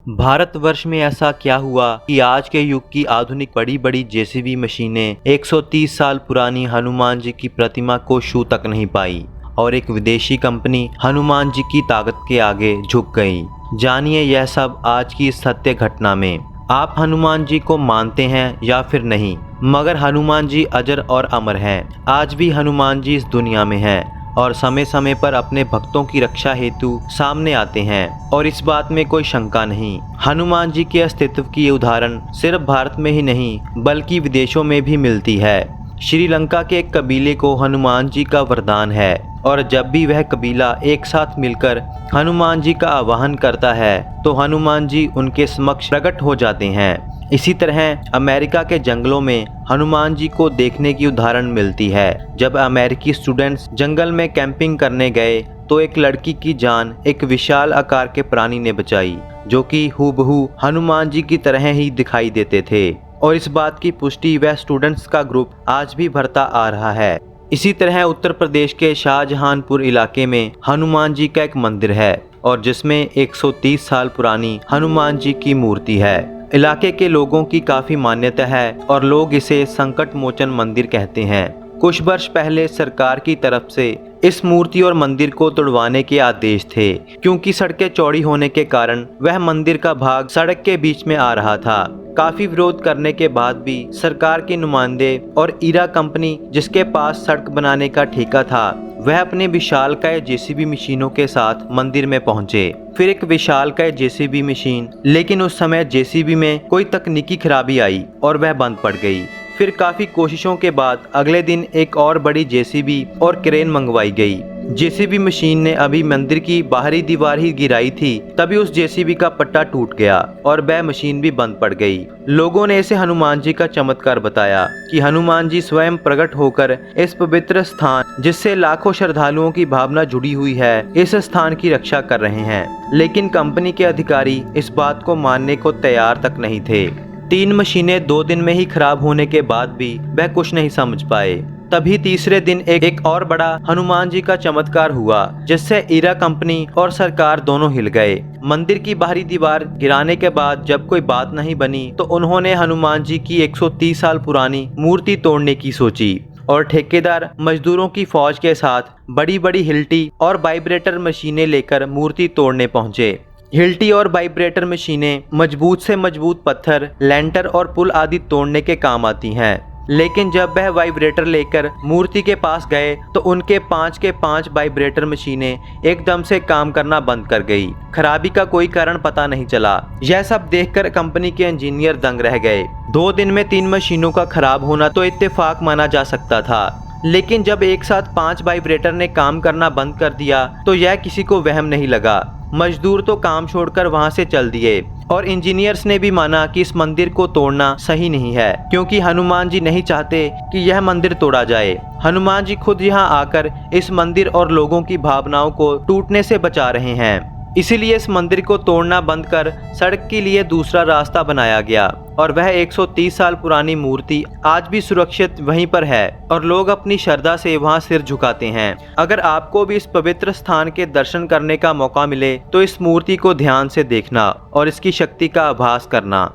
भारतवर्ष में ऐसा क्या हुआ कि आज के युग की आधुनिक बड़ी बड़ी जेसीबी मशीनें 130 साल पुरानी हनुमान जी की प्रतिमा को छू तक नहीं पाई और एक विदेशी कंपनी हनुमान जी की ताकत के आगे झुक गई। जानिए यह सब आज की इस सत्य घटना में। आप हनुमान जी को मानते हैं या फिर नहीं, मगर हनुमान जी अजर और अमर हैं। आज भी हनुमान जी इस दुनिया में हैं और समय समय पर अपने भक्तों की रक्षा हेतु सामने आते हैं और इस बात में कोई शंका नहीं। हनुमान जी के अस्तित्व की ये उदाहरण सिर्फ भारत में ही नहीं बल्कि विदेशों में भी मिलती है। श्रीलंका के एक कबीले को हनुमान जी का वरदान है और जब भी वह कबीला एक साथ मिलकर हनुमान जी का आवाहन करता है तो हनुमान जी उनके समक्ष प्रकट हो जाते हैं। इसी तरह अमेरिका के जंगलों में हनुमान जी को देखने की उदाहरण मिलती है। जब अमेरिकी स्टूडेंट्स जंगल में कैंपिंग करने गए तो एक लड़की की जान एक विशाल आकार के प्राणी ने बचाई जो कि हूबहू हनुमान जी की तरह ही दिखाई देते थे और इस बात की पुष्टि वह स्टूडेंट्स का ग्रुप आज भी भरता आ रहा है। इसी तरह उत्तर प्रदेश के शाहजहानपुर इलाके में हनुमान जी का एक मंदिर है और जिसमें 130 साल पुरानी हनुमान जी की मूर्ति है। इलाके के लोगों की काफ़ी मान्यता है और लोग इसे संकट मोचन मंदिर कहते हैं। कुछ वर्ष पहले सरकार की तरफ से इस मूर्ति और मंदिर को तोड़वाने के आदेश थे क्योंकि सड़कें चौड़ी होने के कारण वह मंदिर का भाग सड़क के बीच में आ रहा था। काफी विरोध करने के बाद भी सरकार के नुमाइंदे और ईरा कंपनी जिसके पास सड़क बनाने का ठेका था वह अपने विशालकाय जेसीबी मशीनों के साथ मंदिर में पहुंचे। फिर एक विशालकाय जेसीबी मशीन, लेकिन उस समय जेसीबी में कोई तकनीकी खराबी आई और वह बंद पड़ गई। फिर काफी कोशिशों के बाद अगले दिन एक और बड़ी जेसीबी और क्रेन मंगवाई गई। जेसीबी मशीन ने अभी मंदिर की बाहरी दीवार ही गिराई थी तभी उस जेसीबी का पट्टा टूट गया और वह मशीन भी बंद पड़ गई। लोगों ने इसे हनुमान जी का चमत्कार बताया कि हनुमान जी स्वयं प्रकट होकर इस पवित्र स्थान जिससे लाखों श्रद्धालुओं की भावना जुड़ी हुई है इस स्थान की रक्षा कर रहे हैं। लेकिन कंपनी के अधिकारी इस बात को मानने को तैयार तक नहीं थे। 3 मशीनें 2 दिन में ही खराब होने के बाद भी वह कुछ नहीं समझ पाए। तभी तीसरे दिन एक और बड़ा हनुमान जी का चमत्कार हुआ जिससे ईरा कंपनी और सरकार दोनों हिल गए। मंदिर की बाहरी दीवार गिराने के बाद जब कोई बात नहीं बनी तो उन्होंने हनुमान जी की 130 साल पुरानी मूर्ति तोड़ने की सोची और ठेकेदार मजदूरों की फौज के साथ बड़ी बड़ी हिल्टी और वाइब्रेटर मशीनें लेकर मूर्ति तोड़ने पहुंचे। हिल्टी और वाइब्रेटर मशीनें मजबूत से मजबूत पत्थर, लेंटर और पुल आदि तोड़ने के काम आती हैं। लेकिन जब वह वाइब्रेटर लेकर मूर्ति के पास गए तो उनके 5 के 5 वाइब्रेटर मशीनें एकदम से काम करना बंद कर गई। खराबी का कोई कारण पता नहीं चला। यह सब देखकर कंपनी के इंजीनियर दंग रह गए। 2 दिन में 3 मशीनों का खराब होना तो इत्तेफाक माना जा सकता था, लेकिन जब एक साथ 5 वाइब्रेटर ने काम करना बंद कर दिया तो यह किसी को वहम नहीं लगा। मजदूर तो काम छोड़कर वहां से चल दिए और इंजीनियर्स ने भी माना कि इस मंदिर को तोड़ना सही नहीं है क्योंकि हनुमान जी नहीं चाहते कि यह मंदिर तोड़ा जाए। हनुमान जी खुद यहाँ आकर इस मंदिर और लोगों की भावनाओं को टूटने से बचा रहे हैं। इसीलिए इस मंदिर को तोड़ना बंद कर सड़क के लिए दूसरा रास्ता बनाया गया और वह 130 साल पुरानी मूर्ति आज भी सुरक्षित वहीं पर है और लोग अपनी श्रद्धा से वहां सिर झुकाते हैं। अगर आपको भी इस पवित्र स्थान के दर्शन करने का मौका मिले तो इस मूर्ति को ध्यान से देखना और इसकी शक्ति का आभास करना।